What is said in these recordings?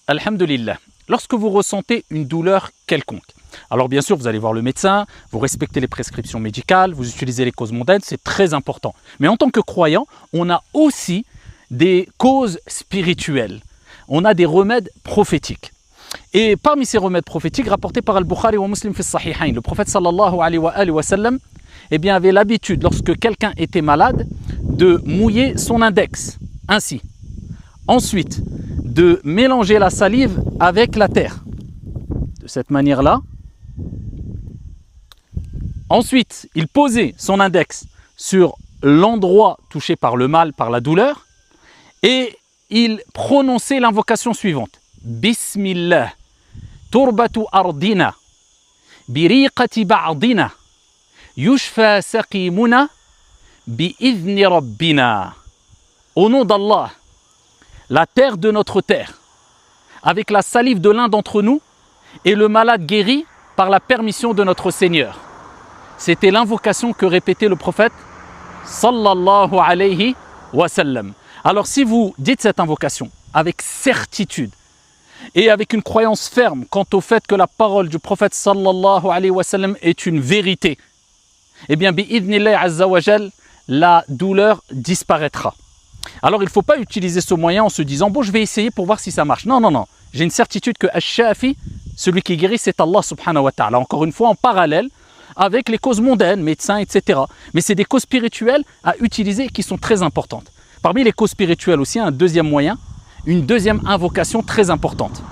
alhamdulillah, lorsque vous ressentez une douleur quelconque, alors bien sûr, vous allez voir le médecin, vous respectez les prescriptions médicales, vous utilisez les causes mondaines, c'est très important. Mais en tant que croyant, on a aussi des causes spirituelles. On a des remèdes prophétiques. Et parmi ces remèdes prophétiques rapportés par Al-Bukhari wa Muslim fi Sahihain, le prophète sallallahu alayhi wa sallam avait l'habitude, lorsque quelqu'un était malade, de mouiller son index, ainsi. Ensuite, de mélanger la salive avec la terre, de cette manière-là. Ensuite, il posait son index sur l'endroit touché par le mal, par la douleur, et il prononçait l'invocation suivante. Bismillah, turbatu ardina, biriqati ba'dina, yushfa saqimuna, bi'idhni rabbina. Au nom d'Allah, la terre de notre terre, avec la salive de l'un d'entre nous, et le malade guéri par la permission de notre Seigneur. C'était l'invocation que répétait le prophète sallallahu alayhi wa sallam. Alors si vous dites cette invocation avec certitude et avec une croyance ferme quant au fait que la parole du prophète sallallahu alayhi wa sallam est une vérité, eh bien bi'idhnillah azza wa jal, la douleur disparaîtra. Alors il ne faut pas utiliser ce moyen en se disant bon je vais essayer pour voir si ça marche. Non, non, non. J'ai une certitude que Ash-Shafi, celui qui guérit, c'est Allah subhanahu wa ta'ala. Encore une fois en parallèle avec les causes mondaines, médecins, etc. Mais c'est des causes spirituelles à utiliser qui sont très importantes. Parmi les causes spirituelles aussi, un deuxième moyen, une deuxième invocation très importante.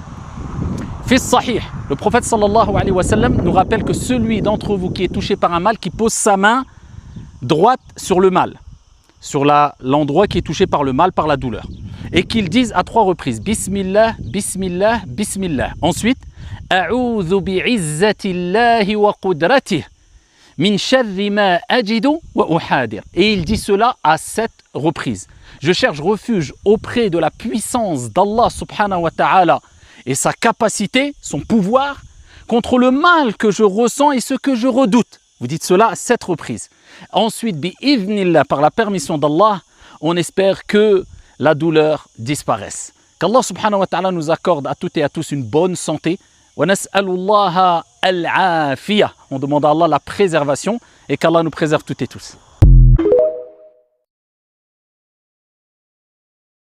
Fils Sahih, le prophète sallallahu alayhi wa sallam nous rappelle que celui d'entre vous qui est touché par un mal, qui pose sa main droite sur le mal, sur l'endroit qui est touché par le mal, par la douleur, et qu'il dise à 3 reprises Bismillah, Bismillah, Bismillah. Ensuite, A'udhu bi'izzatillahi wa qudratihi min sharri ma ajidu wa uhadir. Et il dit cela à 7 reprises. Je cherche refuge auprès de la puissance d'Allah subhanahu wa ta'ala et sa capacité, son pouvoir, contre le mal que je ressens et ce que je redoute. Vous dites cela à 7 reprises. Ensuite, bi'idhnillah, par la permission d'Allah, on espère que la douleur disparaisse. Qu'Allah subhanahu wa ta'ala nous accorde à toutes et à tous une bonne santé. Wa nas'alullaha al-afiyah. On demande à Allah la préservation et qu'Allah nous préserve toutes et tous.